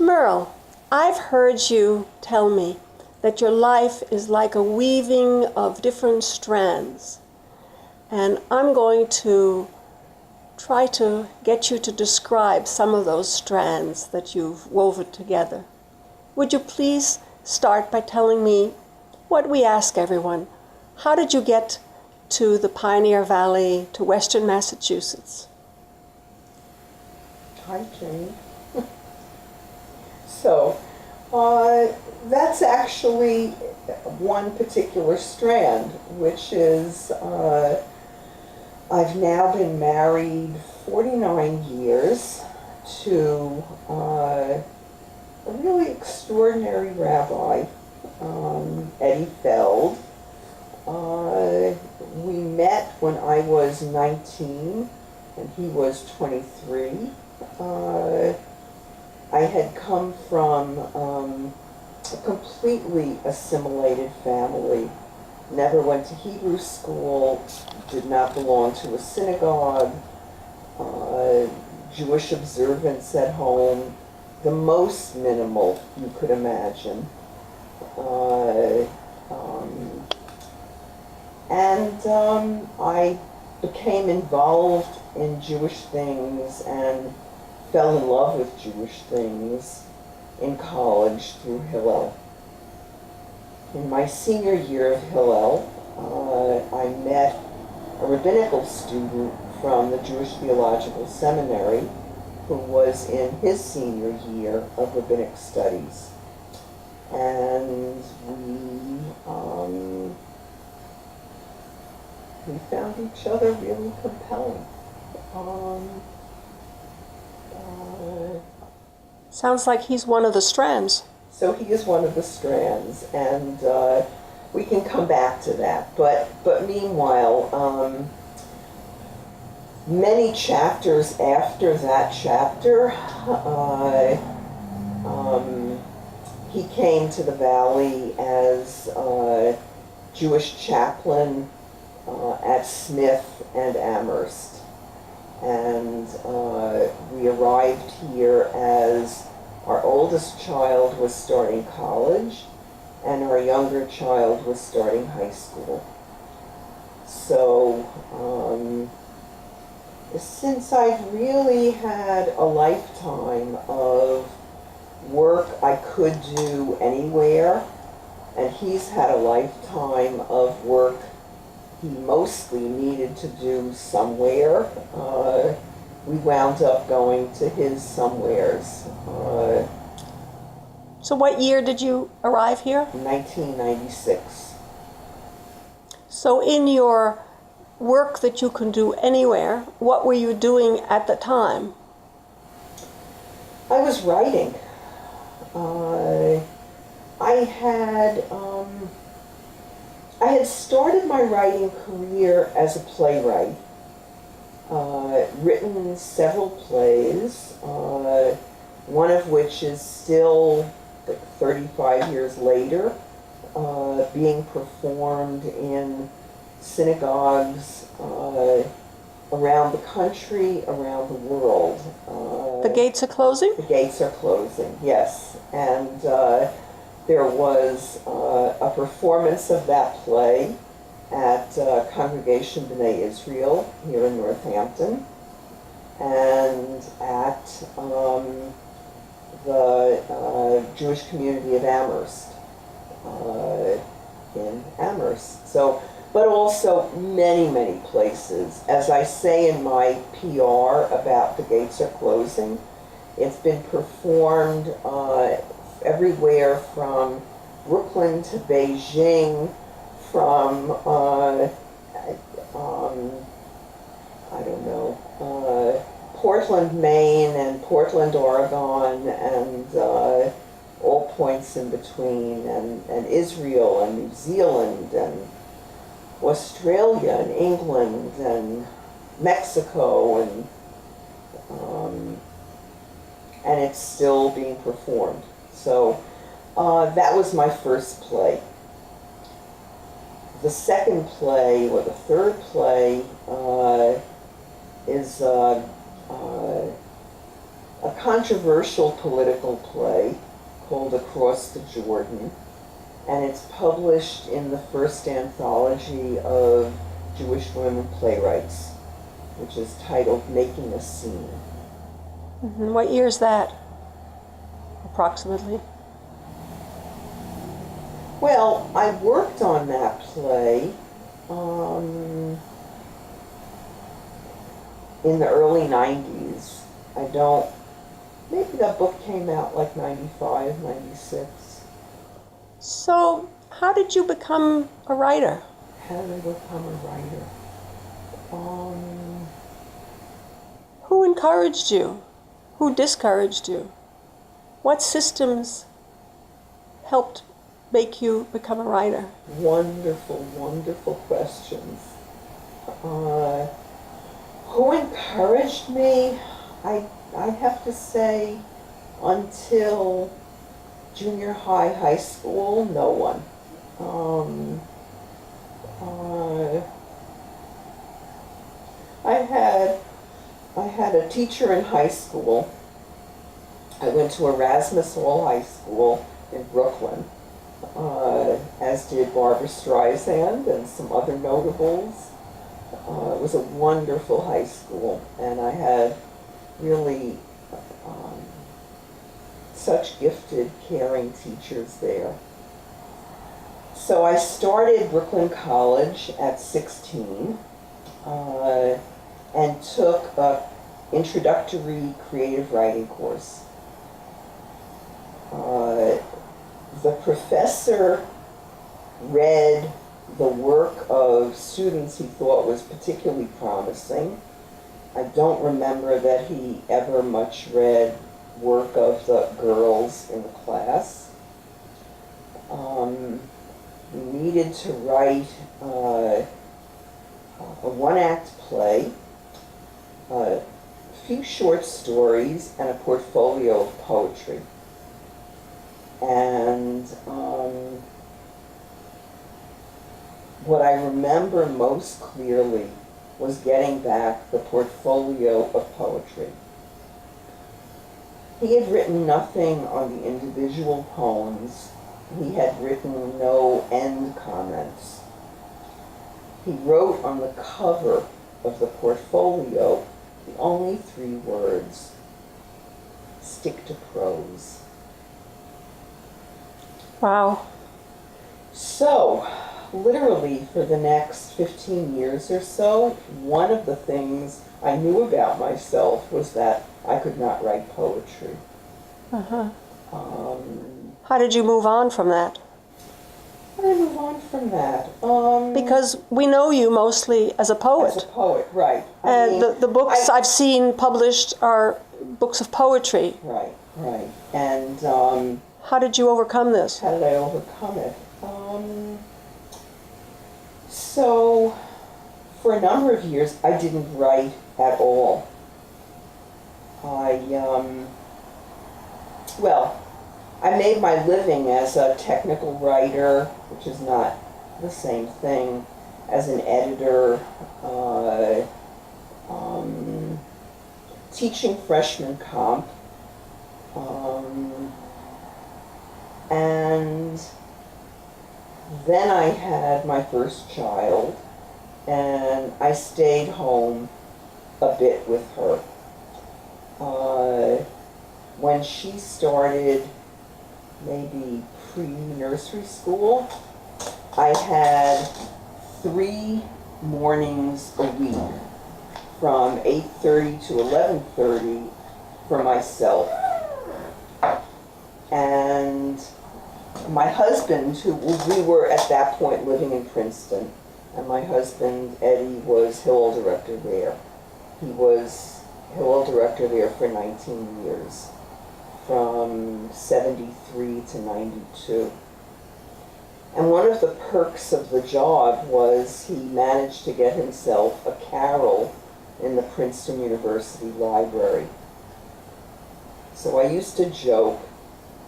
Merle, I've heard you tell me that your life is like a weaving of different strands. And I'm going to try to get you to describe some of those strands that you've woven together. Would you please start by telling me what we ask everyone? How did you get to the Pioneer Valley, to Western Massachusetts? Hi, Jane. So, that's actually one particular strand, which is I've now been married 49 years to a really extraordinary rabbi, Eddie Feld. We met when I was 19 and he was 23. I had come from a completely assimilated family. Never went to Hebrew school, did not belong to a synagogue, Jewish observance at home, the most minimal you could imagine. I became involved in Jewish things and fell in love with Jewish things in college through Hillel. In my senior year of Hillel, I met a rabbinical student from the Jewish Theological Seminary who was in his senior year of rabbinic studies. And we found each other really compelling. Sounds like he's one of the strands. So he is one of the strands, and we can come back to that. But meanwhile, many chapters after that chapter, he came to the Valley as Jewish chaplain at Smith and Amherst. And we arrived here as our oldest child was starting college and our younger child was starting high school. So since I've really had a lifetime of work I could do anywhere, and he's had a lifetime of work he mostly needed to do somewhere, we wound up going to his somewheres. So what year did you arrive here? 1996. So in your work that you can do anywhere, what were you doing at the time? I was writing. I had started my writing career as a playwright, written several plays, one of which is still, like 35 years later, being performed in synagogues around the country, around the world. The gates are closing? The gates are closing, yes. And there was a performance of that play at Congregation B'nai Israel here in Northampton, and at the Jewish community of Amherst, in Amherst. So, but also many, many places. As I say in my PR about The Gates Are Closing, it's been performed everywhere from Brooklyn to Beijing, from I don't know, Portland, Maine, and Portland, Oregon, and all points in between, and Israel, and New Zealand, and Australia, and England, and Mexico, and it's still being performed. So that was my first play. The second play, or the third play, is a controversial political play called Across the Jordan, and it's published in the first anthology of Jewish women playwrights, which is titled Making a Scene. Mm-hmm. What year is that, approximately? Well, I worked on that play in the early 90s. Maybe that book came out like 95, 96. So, how did you become a writer? How did I become a writer? Who encouraged you? Who discouraged you? What systems helped make you become a writer? Wonderful, wonderful questions. Who encouraged me? I have to say, until junior high school, no one. I had a teacher in high school. I went to Erasmus Hall High School in Brooklyn, as did Barbara Streisand and some other notables. It was a wonderful high school, and I had really such gifted, caring teachers there. So I started Brooklyn College at 16 and took an introductory creative writing course. The professor read the work of students he thought was particularly promising. I don't remember that he ever much read work of the girls in the class. We needed to write a one-act play, a few short stories, and a portfolio of poetry. And what I remember most clearly was getting back the portfolio of poetry. He had written nothing on the individual poems. He had written no end comments. He wrote on the cover of the portfolio the only 3 words: stick to prose. Wow. So, literally for the next 15 years or so, one of the things I knew about myself was that I could not write poetry. Uh-huh. How did you move on from that? How did I move on from that? Because we know you mostly as a poet. As a poet, right. And the books I've seen published are books of poetry. Right, right. And how did you overcome this? how did I overcome it? So, for a number of years, I didn't write at all. I made my living as a technical writer, which is not the same thing as an editor, teaching freshman comp, and then I had my first child, and I stayed home a bit with her. When she started maybe pre-nursery school, I had 3 mornings a week from 8:30 to 11:30 for myself. And my husband, we were at that point living in Princeton, and my husband, Eddie, was Hillel director there. He was Hillel director there for 19 years, from 73 to 92. And one of the perks of the job was he managed to get himself a carrel in the Princeton University Library. So I used to joke,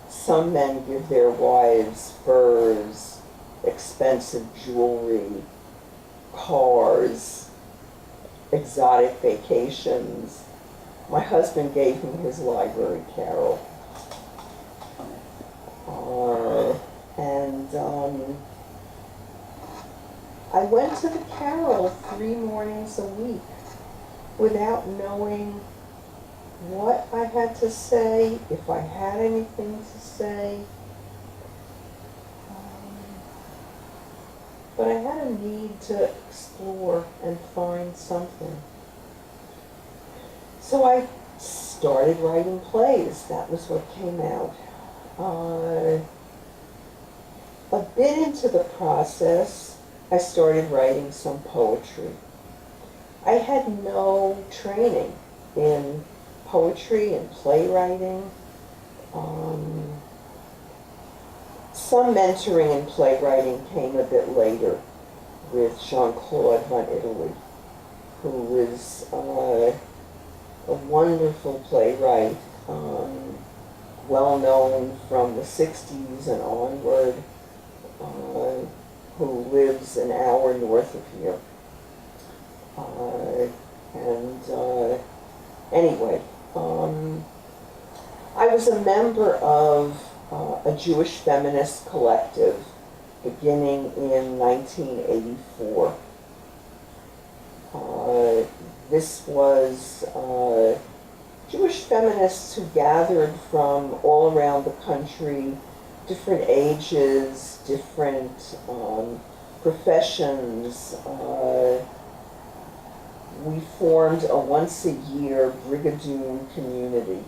some men give their wives furs, expensive jewelry, cars, exotic vacations. My husband gave me his library carol. And I went to the carol 3 mornings a week without knowing what I had to say, if I had anything to say. But I had a need to explore and find something. So I started writing plays. That was what came out. A bit into the process, I started writing some poetry. I had no training in poetry and playwriting. Some mentoring in playwriting came a bit later with Jean-Claude Van Italy, who is a wonderful playwright, well known from the 60s and onward, who lives an hour north of here. Anyway, I was a member of a Jewish feminist collective beginning in 1984. This was Jewish feminists who gathered from all around the country, different ages, different professions. We formed a once-a-year Brigadoon community,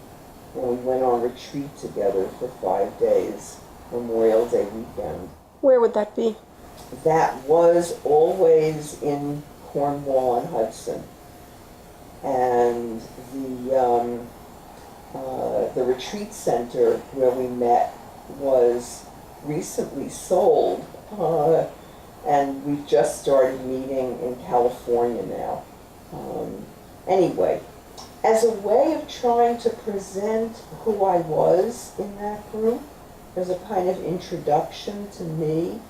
and we went on retreat together for 5 days, Memorial Day weekend. Where would that be? That was always in Cornwall and Hudson. And the retreat center where we met was recently sold, and we've just started meeting in California now. Anyway, as a way of trying to present who I was in that group, as a kind of introduction to me,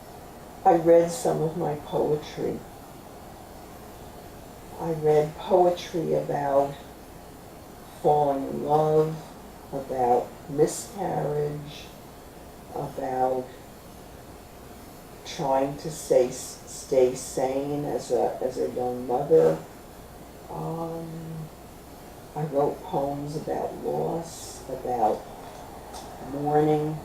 I read some of my poetry. I read poetry about falling in love, about miscarriage, about trying to stay sane as a young mother. I wrote poems about loss, about mourning.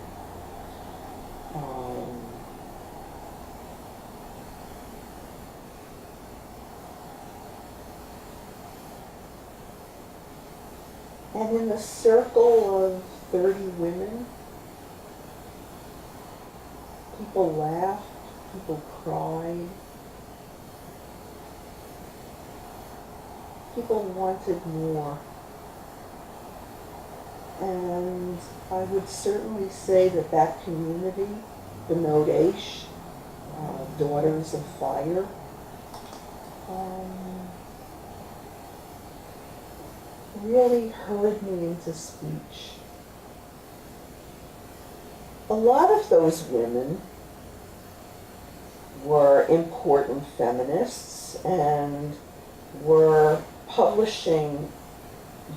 And in the circle of 30 women, people laughed, people cried, people wanted more. And I would certainly say that that community, the Nod Aish, Daughters of Fire, really heard me into speech. A lot of those women were important feminists and were publishing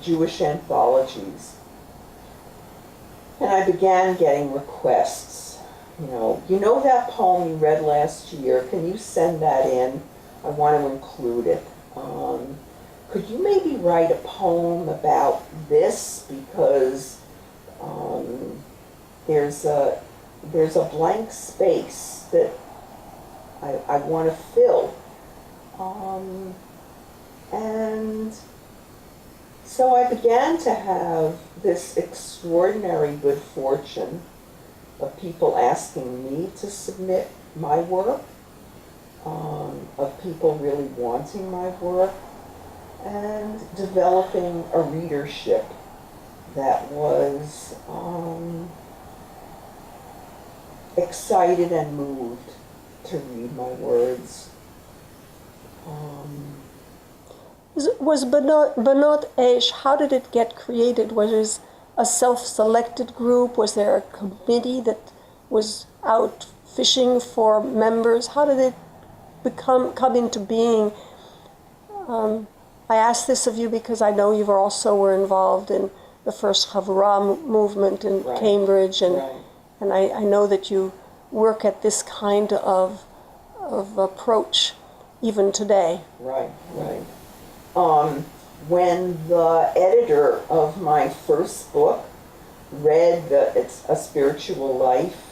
Jewish anthologies. And I began getting requests. You know that poem you read last year? Can you send that in? I want to include it. Could you maybe write a poem about this? Because there's a blank space that I want to fill. And so I began to have this extraordinary good fortune of people asking me to submit my work, of people really wanting my work, and developing a readership that was excited and moved to read my words. Was Banot Aish, how did it get created? Was it a self-selected group? Was there a committee that was out fishing for members? How did it come into being? I ask this of you because I know you also were involved in the first Chavurah movement in Right. Cambridge, and Right. and I know that you work at this kind of approach even today. Right, right. When the editor of my first book read it's a spiritual life,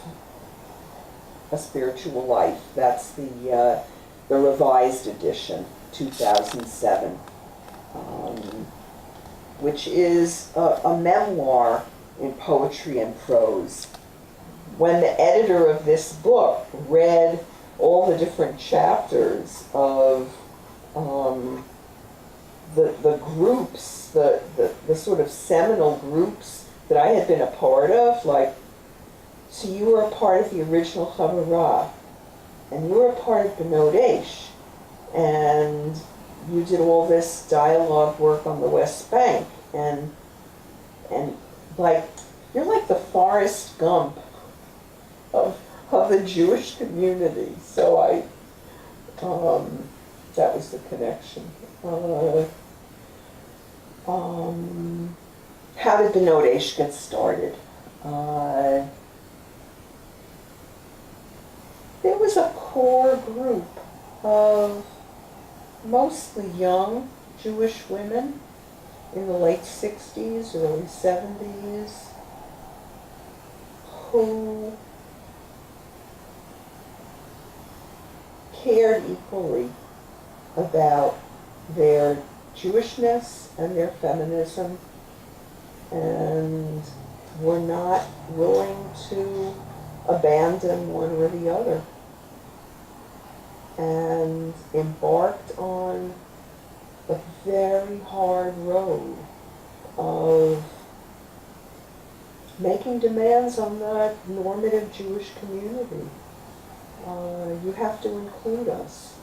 that's the revised edition, 2007, which is a memoir in poetry and prose. When the editor of this book read all the different chapters of the groups, the sort of seminal groups that I had been a part of, like, so you were a part of the original Chavurah, and you were a part of B'nai Eish, and you did all this dialogue work on the West Bank, and like, you're like the Forrest Gump of the Jewish community. So that was the connection. How did B'nai Eish get started? There was a core group of mostly young Jewish women in the late 60s, early 70s, who cared equally about their Jewishness and their feminism, and were not willing to abandon one or the other, and embarked on a very hard road of making demands on the normative Jewish community. You have to include us.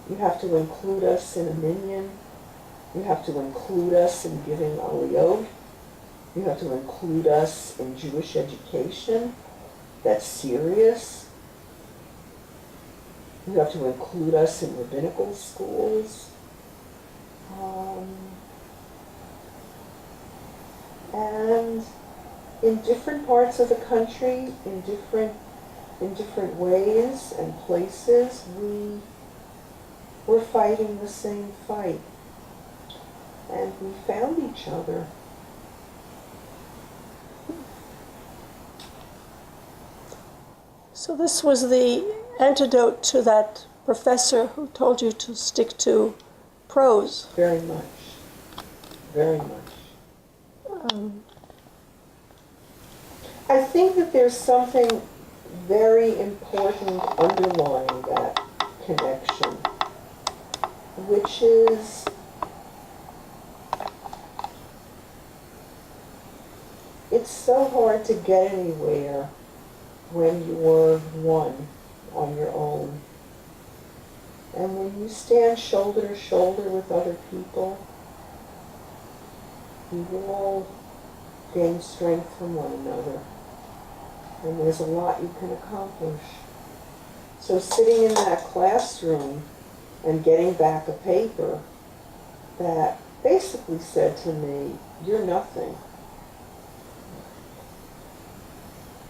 You have to include us in a minyan. You have to include us in giving aliyot. You have to include us in Jewish education that's serious. You have to include us in rabbinical schools. And in different parts of the country, in different ways and places, we're fighting the same fight. And we found each other. So this was the antidote to that professor who told you to stick to prose. Very much. Very much. I think that there's something very important underlying that connection, which is it's so hard to get anywhere when you're one on your own. And when you stand shoulder to shoulder with other people, you all gain strength from one another. And there's a lot you can accomplish. So sitting in that classroom and getting back a paper that basically said to me, "You're nothing."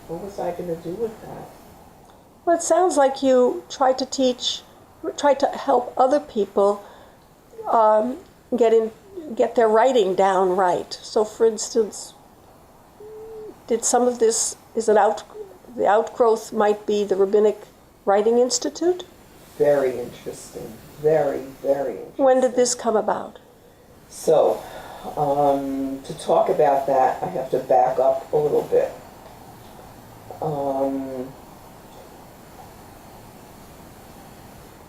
What was I going to do with that? Well, it sounds like you tried to help other people get their writing down right. So, for instance, did some of this, the outgrowth might be the Rabbinic Writing Institute? Very interesting. Very, very interesting. When did this come about? So, to talk about that, I have to back up a little bit.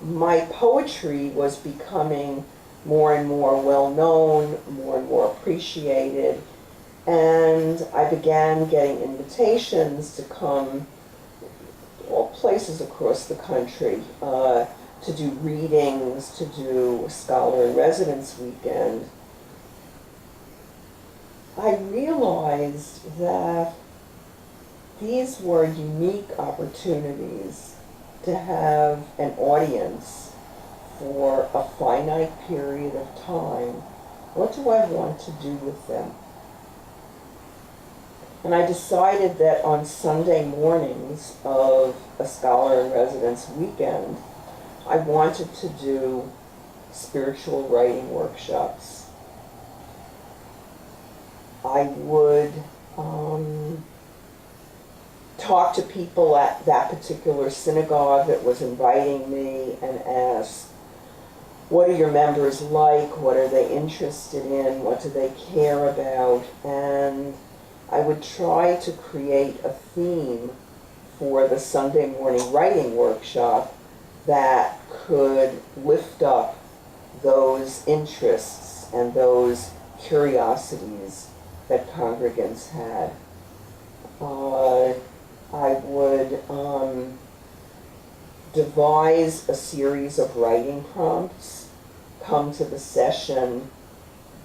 My poetry was becoming more and more well-known, more and more appreciated, and I began getting invitations to come all places across the country to do readings, to do a scholar in residence weekend. I realized that these were unique opportunities to have an audience for a finite period of time, what do I want to do with them? And I decided that on Sunday mornings of a scholar in residence weekend, I wanted to do spiritual writing workshops. I would talk to people at that particular synagogue that was inviting me and ask, what are your members like? What are they interested in? What do they care about? And I would try to create a theme for the Sunday morning writing workshop that could lift up those interests and those curiosities that congregants had. I would devise a series of writing prompts, come to the session,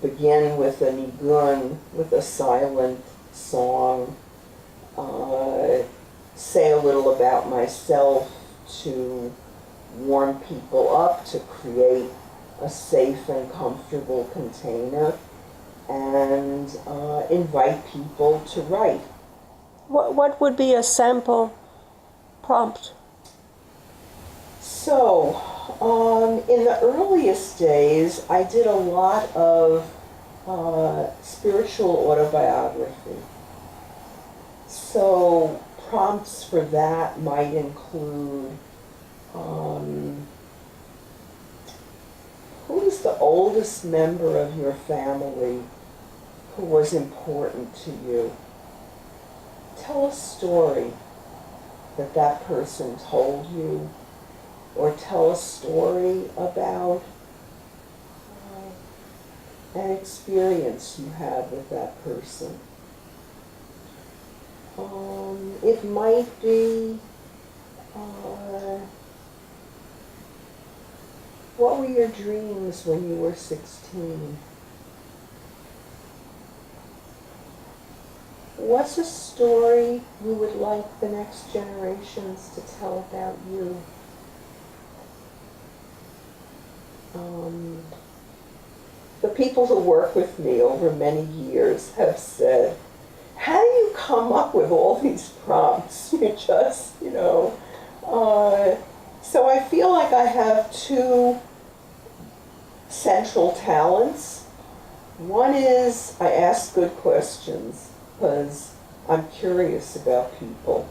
begin with a nigun, with a silent song, say a little about myself to warm people up, to create a safe and comfortable container, and invite people to write. What would be a sample prompt? So, in the earliest days, I did a lot of spiritual autobiography. So, prompts for that might include, who's the oldest member of your family who was important to you? Tell a story that person told you, or tell a story about an experience you had with that person. It might be, what were your dreams when you were 16? What's a story you would like the next generations to tell about you? The people who work with me over many years have said, how do you come up with all these prompts? You just, so I feel like I have two central talents. One is I ask good questions because I'm curious about people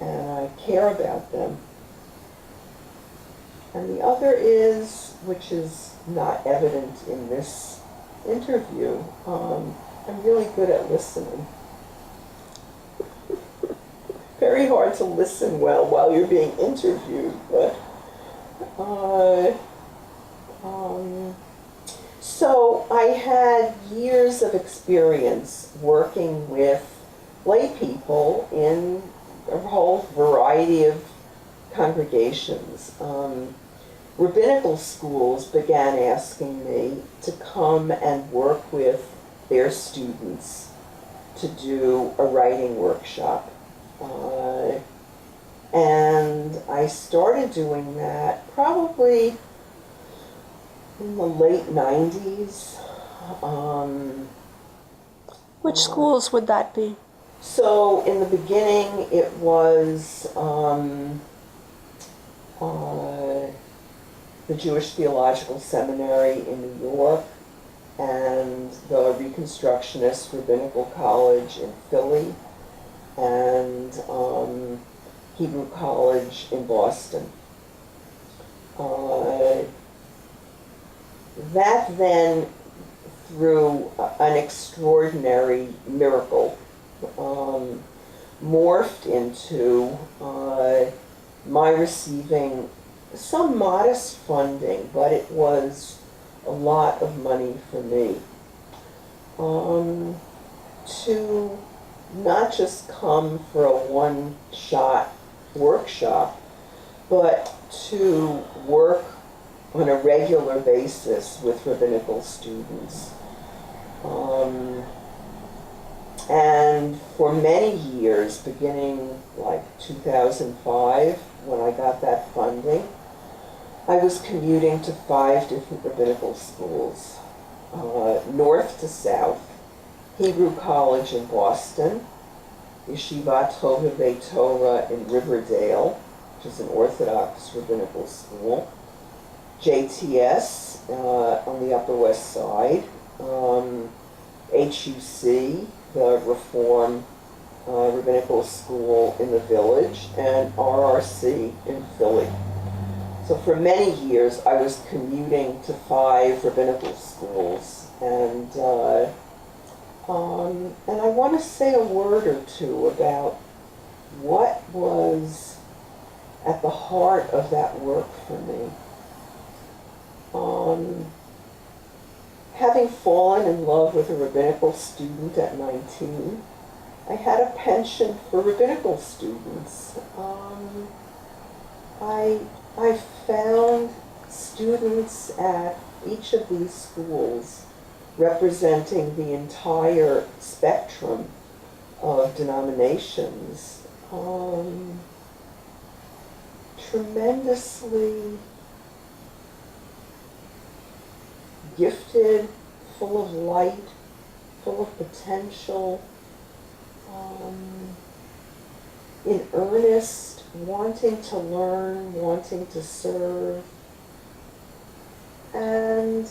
and I care about them. And the other is, which is not evident in this interview, I'm really good at listening. Very hard to listen well while you're being interviewed, but so I had years of experience working with lay people in a whole variety of congregations. Rabbinical schools began asking me to come and work with their students to do a writing workshop. And I started doing that probably in the late 90s. Which schools would that be? So in the beginning it was the Jewish Theological Seminary in New York and the Reconstructionist Rabbinical College in Philly and Hebrew College in Boston. That then, through an extraordinary miracle, morphed into my receiving some modest funding, but it was a lot of money for me, to not just come for a one-shot workshop, but to work on a regular basis with rabbinical students. And for many years, beginning like 2005, when I got that funding, I was commuting to 5 different rabbinical schools, north to south. Hebrew College in Boston, Yeshivat Tovevei Torah in Riverdale, which is an Orthodox rabbinical school, JTS on the Upper West Side, HUC, the Reform Rabbinical School in the Village, and RRC in Philly. So for many years I was commuting to 5 rabbinical schools, and I want to say a word or two about what was at the heart of that work for me. Having fallen in love with a rabbinical student at 19, I had a penchant for rabbinical students. I found students at each of these schools representing the entire spectrum of denominations, tremendously gifted, full of light, full of potential, in earnest, wanting to learn, wanting to serve, and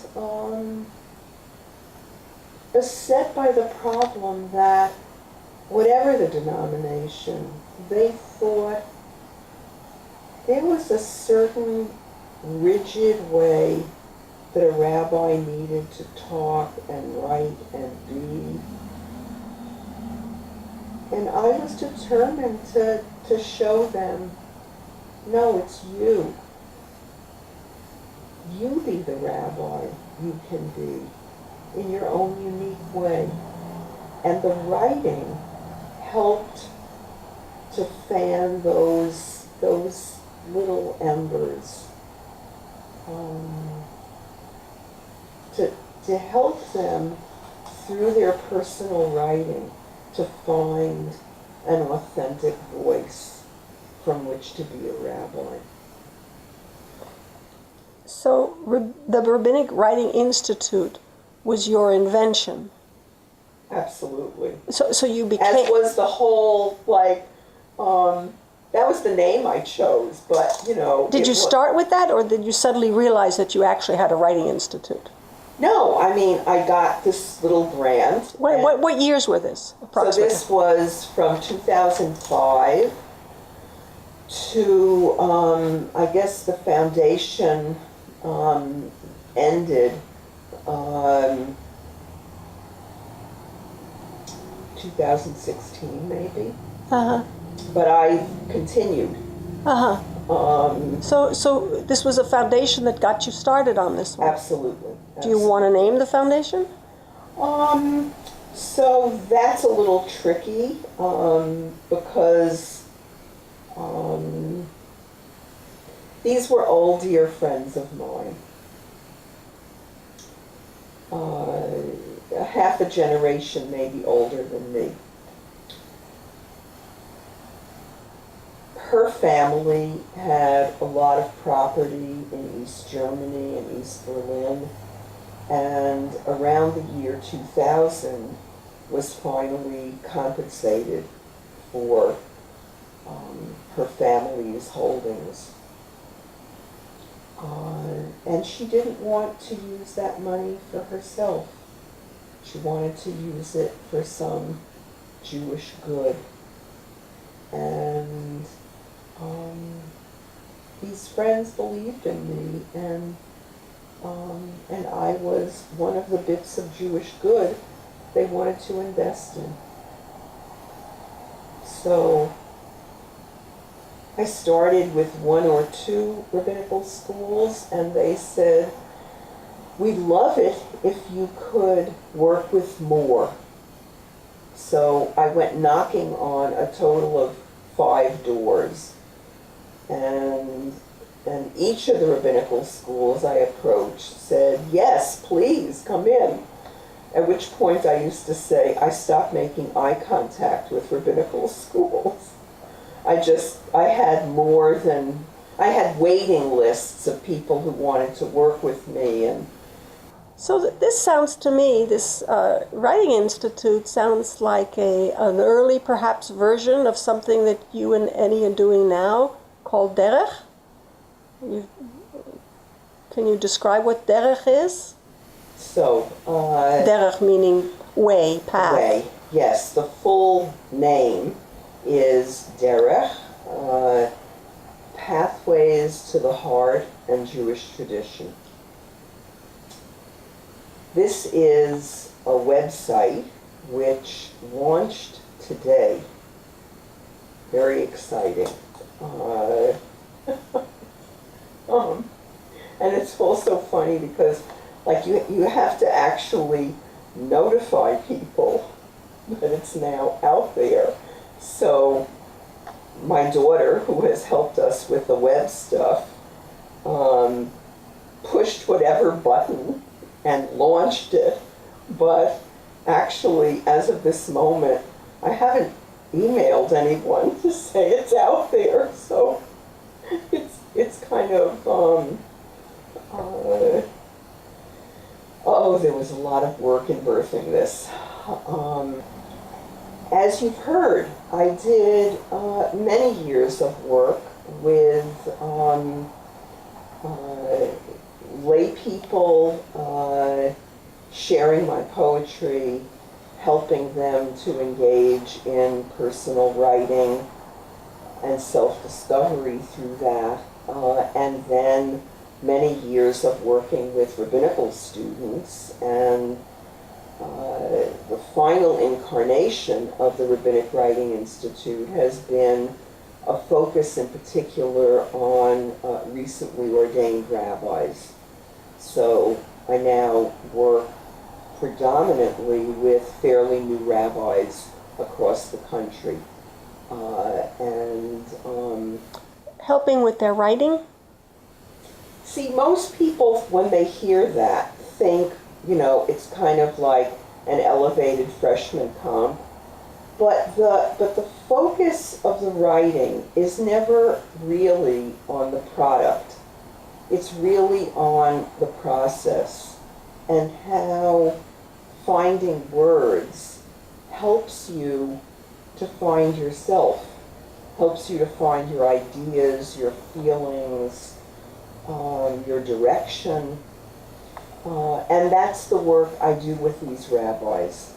beset by the problem that whatever the denomination, they thought there was a certain rigid way that a rabbi needed to talk and write and be. And I was determined to show them, no, it's you. You be the rabbi you can be in your own unique way. And the writing helped to fan those little embers, to help them through their personal writing to find an authentic voice from which to be a rabbi. So the Rabbinic Writing Institute was your invention. Absolutely. So you became... As was the whole, that was the name I chose, but, Did you start with that, or did you suddenly realize that you actually had a writing institute? No, I got this little grant. What years were this, approximately? So this was from 2005 to, I guess the foundation ended 2016 maybe. Uh-huh. But I continued. Uh-huh. So this was a foundation that got you started on this one? Absolutely. Do you want to name the foundation? So that's a little tricky, because these were old dear friends of mine. Half a generation maybe older than me. Her family had a lot of property in East Germany and East Berlin, and around the year 2000 was finally compensated for her family's holdings. And she didn't want to use that money for herself. She wanted to use it for some Jewish good. And these friends believed in me, and I was one of the bits of Jewish good they wanted to invest in. So I started with 1 or 2 rabbinical schools, and they said, we'd love it if you could work with more. So I went knocking on a total of 5 doors. And each of the rabbinical schools I approached said, yes, please, come in. At which point I used to say, I stopped making eye contact with rabbinical schools. I had more than, I had waiting lists of people who wanted to work with me, and So this sounds to me, this Writing Institute sounds like an early, perhaps, version of something that you and Eddie are doing now called Derech. Can you describe what Derech is? so Derech meaning way, path. way. Yes, the full name is Derech, Pathways to the Heart and Jewish Tradition. This is a website which launched today. Very exciting. And it's also funny because, like, you have to actually notify people that it's now out there. So my daughter, who has helped us with the web stuff, pushed whatever button and launched it. But actually, as of this moment, I haven't emailed anyone to say it's out there. So it's kind of there was a lot of work in birthing this. As you've heard, I did many years of work with lay people, sharing my poetry, helping them to engage in personal writing and self-discovery through that, and then many years of working with rabbinical students, and the final incarnation of the Rabbinic Writing Institute has been a focus in particular on recently ordained rabbis. So I now work predominantly with fairly new rabbis across the country. Helping with their writing? See, most people, when they hear that, think, it's kind of like an elevated freshman comp. But the focus of the writing is never really on the product. It's really on the process and how finding words helps you to find yourself, helps you to find your ideas, your feelings, your direction. And that's the work I do with these rabbis.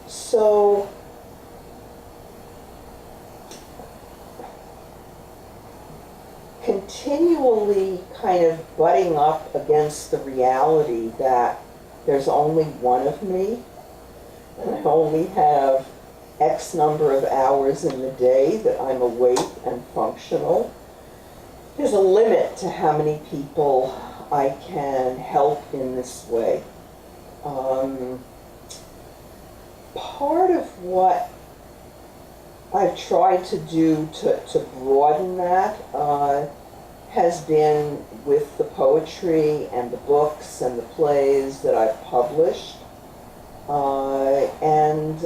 So continually kind of butting up against the reality that there's only one of me, and I only have X number of hours in the day that I'm awake and functional. There's a limit to how many people I can help in this way. Part of what I've tried to do to broaden that has been with the poetry and the books and the plays that I've published. And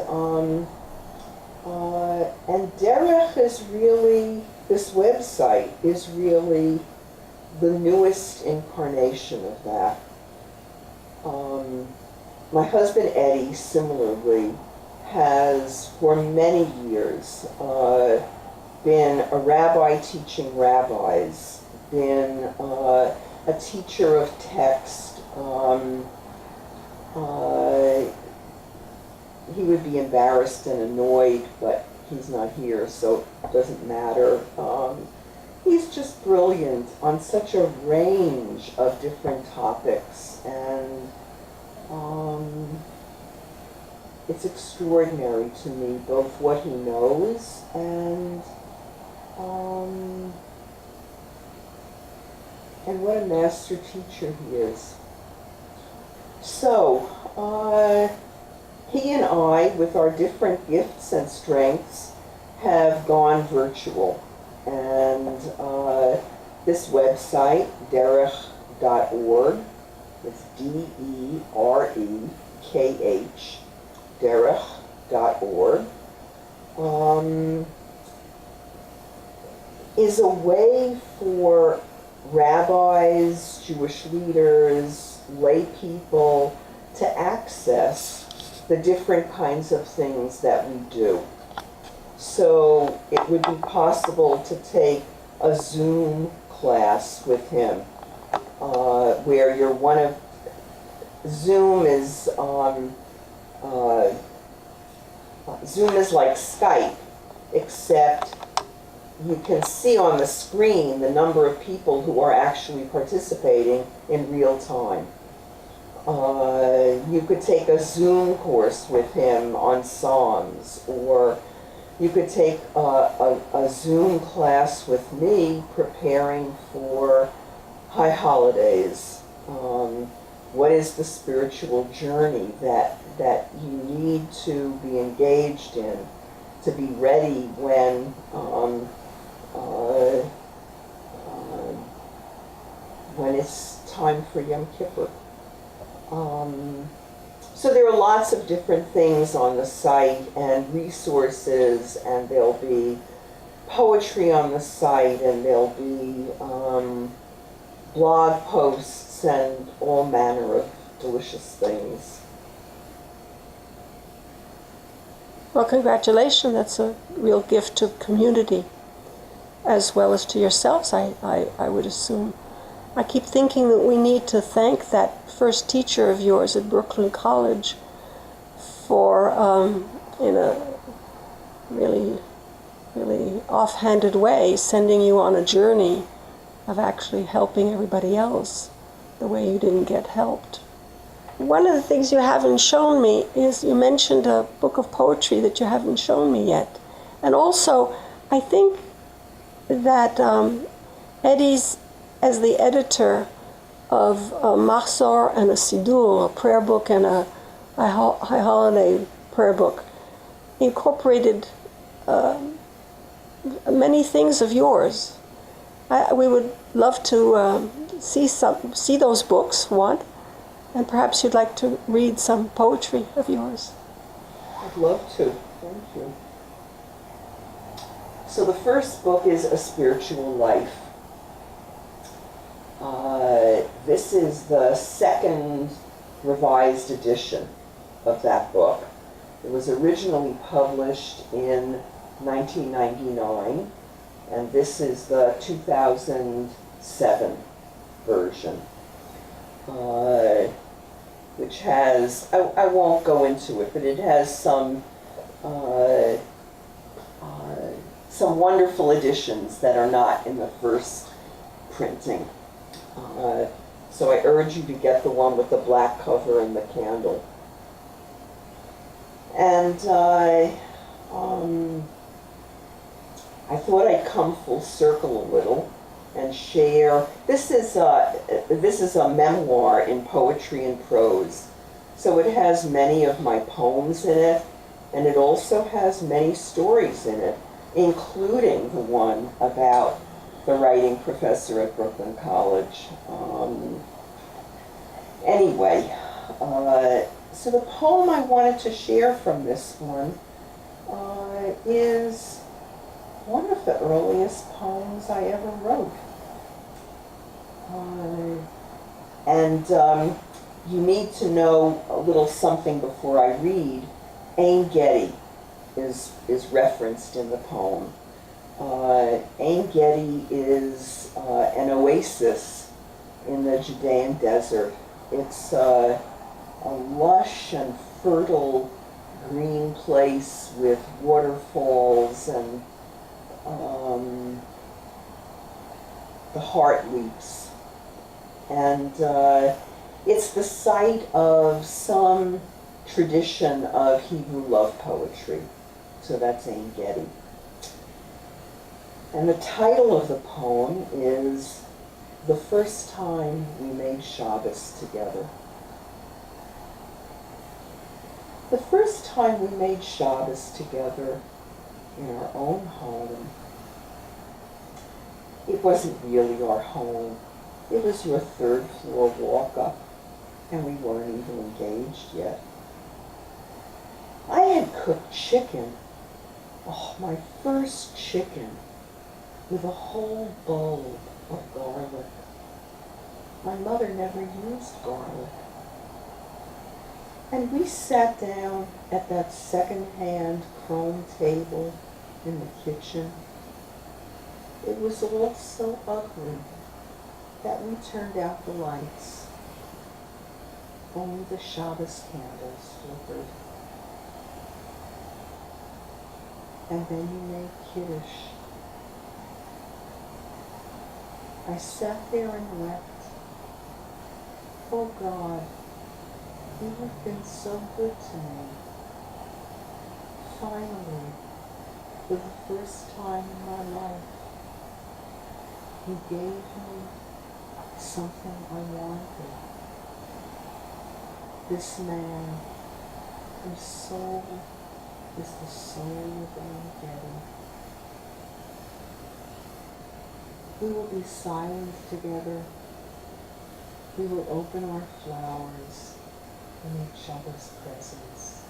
Derech is really, this website is really the newest incarnation of that. My husband Eddie, similarly, has for many years been a rabbi teaching rabbis, been a teacher of text. He would be embarrassed and annoyed, but he's not here, so it doesn't matter. He's just brilliant on such a range of different topics, and it's extraordinary to me, both what he knows and what a master teacher he is. So, he and I, with our different gifts and strengths, have gone virtual. And this website, derech.org, it's D-E-R-E-K-H, derech.org, is a way for rabbis, Jewish leaders, lay people to access the different kinds of things that we do. So it would be possible to take a Zoom class with him, where you're one of, Zoom is like Skype, except you can see on the screen the number of people who are actually participating in real time. You could take a Zoom course with him on Psalms, or you could take a Zoom class with me preparing for high holidays. What is the spiritual journey that you need to be engaged in to be ready when it's time for Yom Kippur? So there are lots of different things on the site and resources, and there'll be poetry on the site, and there'll be blog posts and all manner of delicious things. Well, congratulations. That's a real gift to community, as well as to yourselves, I would assume. I keep thinking that we need to thank that first teacher of yours at Brooklyn College for, in a really, really offhanded way, sending you on a journey of actually helping everybody else the way you didn't get helped. One of the things you haven't shown me is you mentioned a book of poetry that you haven't shown me yet. And also, I think that Eddie's, as the editor of a Machzor and a Siddur, a prayer book and a high holiday prayer book, incorporated many things of yours. We would love to see those books, one, and perhaps you'd like to read some poetry of yours. I'd love to. Thank you. So the first book is A Spiritual Life. This is the second revised edition of that book. It was originally published in 1999, and this is the 2007 version, which has, I won't go into it, but it has some wonderful additions that are not in the first printing. So I urge you to get the one with the black cover and the candle. And I thought I'd come full circle a little and share. This is a memoir in poetry and prose. So it has many of my poems in it, and it also has many stories in it, including the one about the writing professor at Brooklyn College. So the poem I wanted to share from this one is one of the earliest poems I ever wrote. You need to know a little something before I read. Ein Gedi is referenced in the poem. Ein Gedi is an oasis in the Judean desert. It's a lush and fertile green place with waterfalls, and the heart leaps. And it's the site of some tradition of Hebrew love poetry. So that's Ein Gedi. And the title of the poem is The First Time We Made Shabbos Together. The first time we made Shabbos together in our own home, it wasn't really our home. It was your third floor walk-up, and we weren't even engaged yet. I had cooked chicken, my first chicken, with a whole bulb of garlic. My mother never used garlic. And we sat down at that second-hand chrome table in the kitchen. It was all so ugly that we turned out the lights. Only the Shabbos candles flickered. And then you made Kiddush. I sat there and wept. Oh God, you have been so good to me. Finally, for the first time in my life, you gave me something I wanted. This man, whose soul is the soul of Armageddon. We will be silent together. We will open our flowers in each other's presence.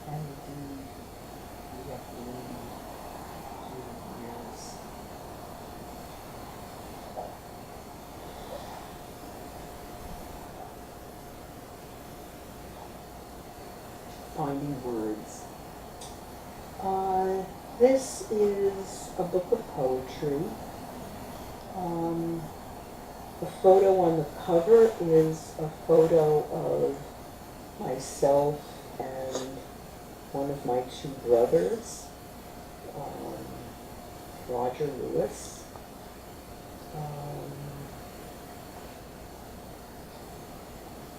And indeed, we have bloomed through the years. Finding words. This is a book of poetry. The photo on the cover is a photo of myself and one of my two brothers, Roger Lewis.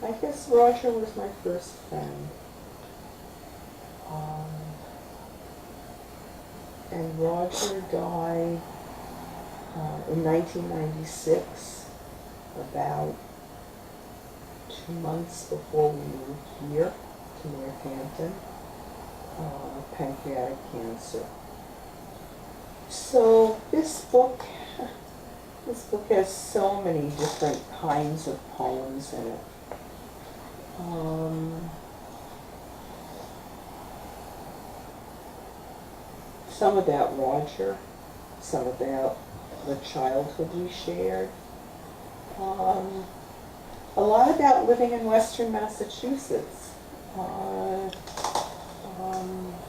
I guess Roger was my first friend. And Roger died in 1996, about 2 months before we moved here to Northampton, pancreatic cancer. So this book has so many different kinds of poems in it. Some about Roger, some about the childhood we shared. A lot about living in Western Massachusetts.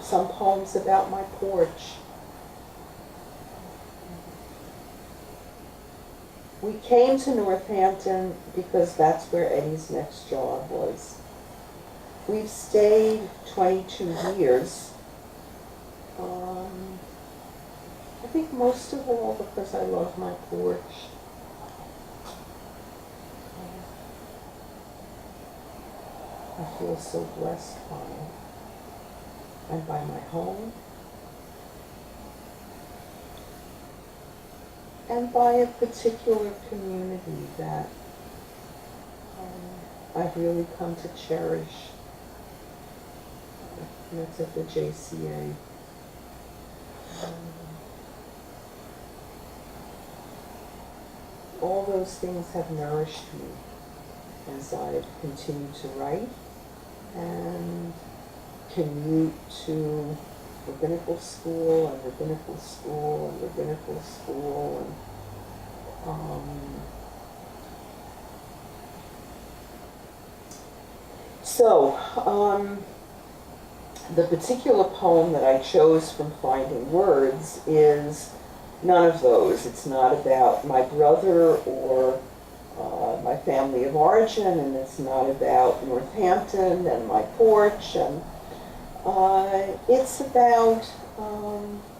Some poems about my porch. We came to Northampton because that's where Eddie's next job was. We've stayed 22 years. I think most of all because I love my porch. I feel so blessed by it. And by my home. And by a particular community that I've really come to cherish. And that's at the JCA. All those things have nourished me as I've continued to write and commute to rabbinical school and rabbinical school and rabbinical school and the particular poem that I chose from Finding Words is none of those. It's not about my brother or my family of origin, and it's not about Northampton and my porch, and it's about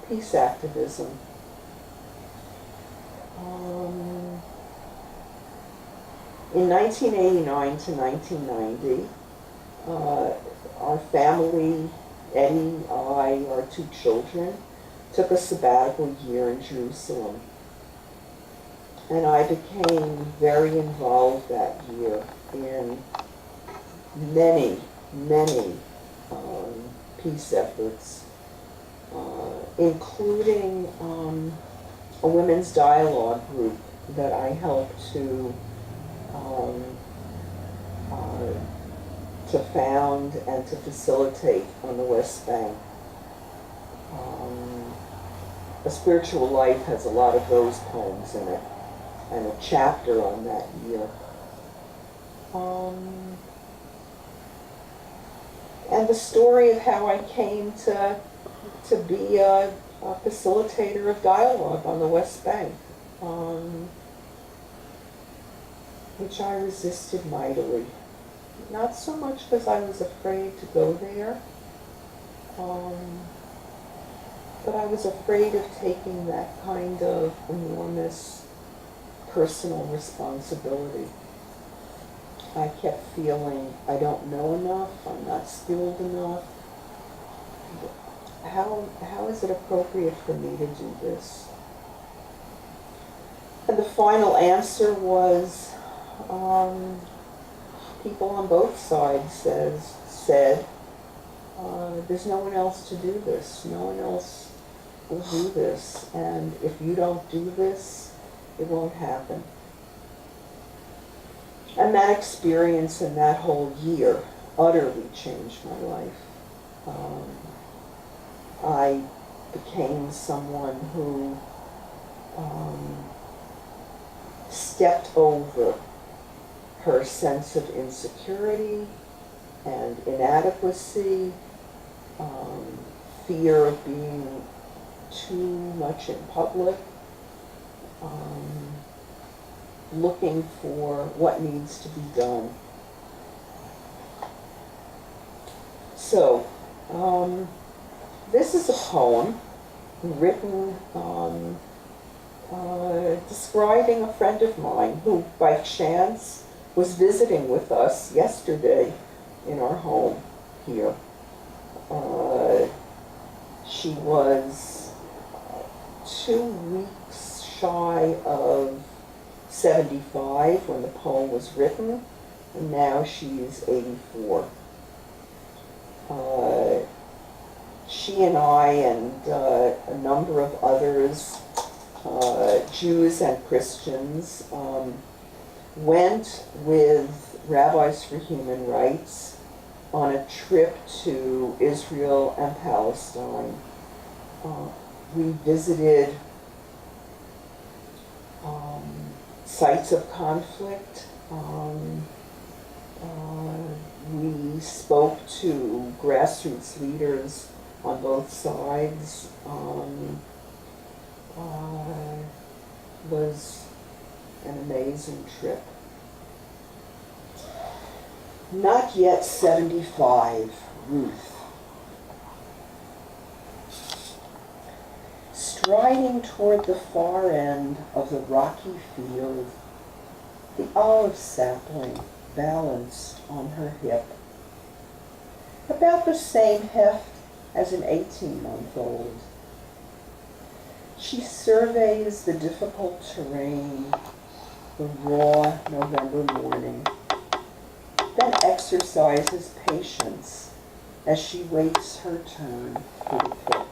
peace activism. In 1989 to 1990, our family, Eddie, I, our 2 children, took a sabbatical year in Jerusalem. And I became very involved that year in many, many peace efforts, including a women's dialogue group that I helped to found and to facilitate on the West Bank. A Spiritual Life has a lot of those poems in it, and a chapter on that year. And the story of how I came to be a facilitator of dialogue on the West Bank, which I resisted mightily. Not so much because I was afraid to go there, but I was afraid of taking that kind of enormous personal responsibility. I kept feeling I don't know enough, I'm not skilled enough. How is it appropriate for me to do this? And the final answer was, people on both sides said, there's no one else to do this. No one else will do this. And if you don't do this, it won't happen. And that experience and that whole year utterly changed my life. I became someone who stepped over her sense of insecurity and inadequacy, fear of being too much in public, looking for what needs to be done. So, this is a poem written describing a friend of mine who, by chance, was visiting with us yesterday in our home here. She was 2 weeks shy of 75 when the poem was written, and now she's 84. She and I and a number of others, Jews and Christians, went with Rabbis for Human Rights on a trip to Israel and Palestine. We visited sites of conflict. We spoke to grassroots leaders on both sides. Was an amazing trip. Not yet 75, Ruth. Striding toward the far end of the rocky field, the olive sapling balanced on her hip. About the same heft as an 18-month-old. She surveys the difficult terrain, the raw November morning, then exercises patience as she waits her turn for the pick.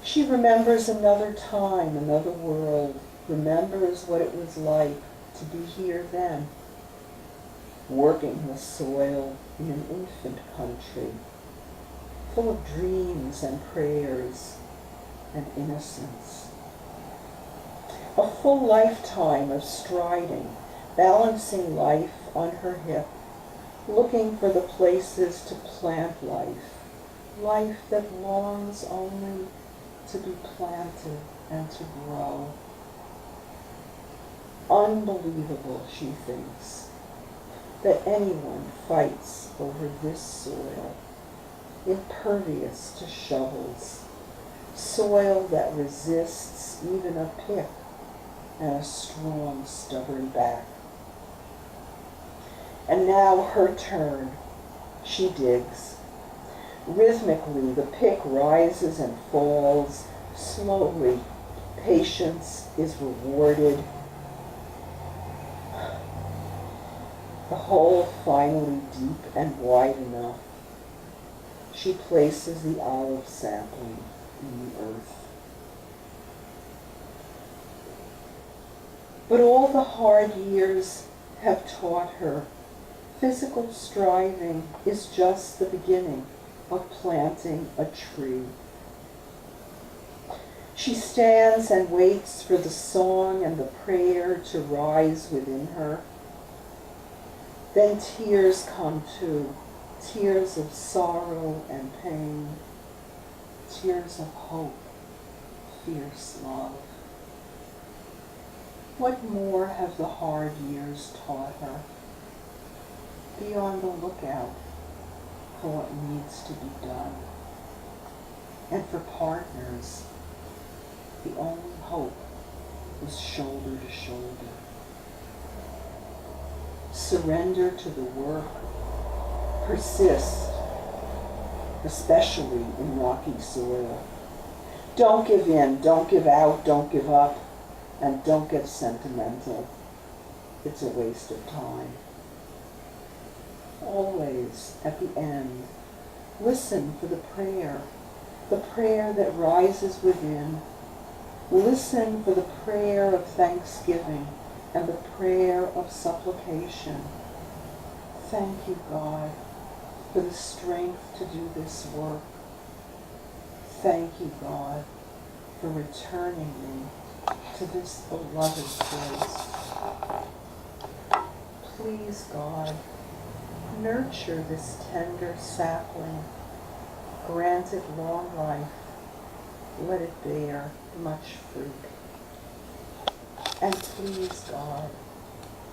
She remembers another time, another world, remembers what it was like to be here then, working the soil in an infant country, full of dreams and prayers and innocence. A full lifetime of striding, balancing life on her hip, looking for the places to plant life, life that longs only to be planted and to grow. Unbelievable, she thinks, that anyone fights over this soil, impervious to shovels, soil that resists even a pick and a strong, stubborn back. And now her turn. She digs. Rhythmically, the pick rises and falls. Slowly, patience is rewarded. The hole finally deep and wide enough. She places the olive sapling in the earth. But all the hard years have taught her physical striving is just the beginning of planting a tree. She stands and waits for the song and the prayer to rise within her. Then tears come too, tears of sorrow and pain, tears of hope, fierce love. What more have the hard years taught her? Be on the lookout for what needs to be done. And for partners, the only hope is shoulder to shoulder. Surrender to the work. Persist, especially in rocky soil. Don't give in, don't give out, don't give up, and don't get sentimental. It's a waste of time. Always, at the end, listen for the prayer that rises within. Listen for the prayer of thanksgiving and the prayer of supplication. Thank you, God, for the strength to do this work. Thank you, God, for returning me to this beloved place. Please, God, nurture this tender sapling. Grant it long life. Let it bear much fruit. And please, God,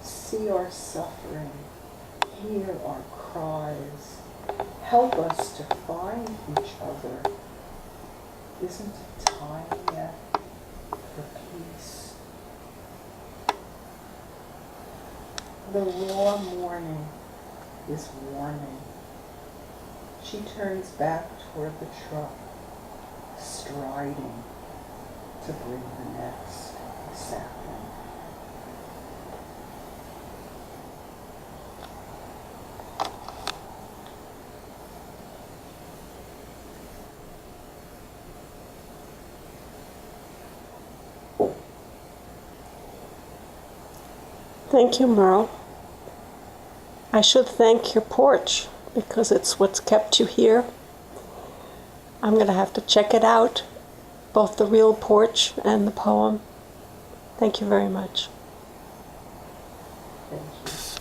see our suffering, hear our cries. Help us to find each other. Isn't it time yet for peace? The raw morning is warming. She turns back toward the truck, striding to bring the next sapling. Thank you, Merle. I should thank your porch because it's what's kept you here. I'm going to have to check it out, both the real porch and the poem. Thank you very much. Thank you.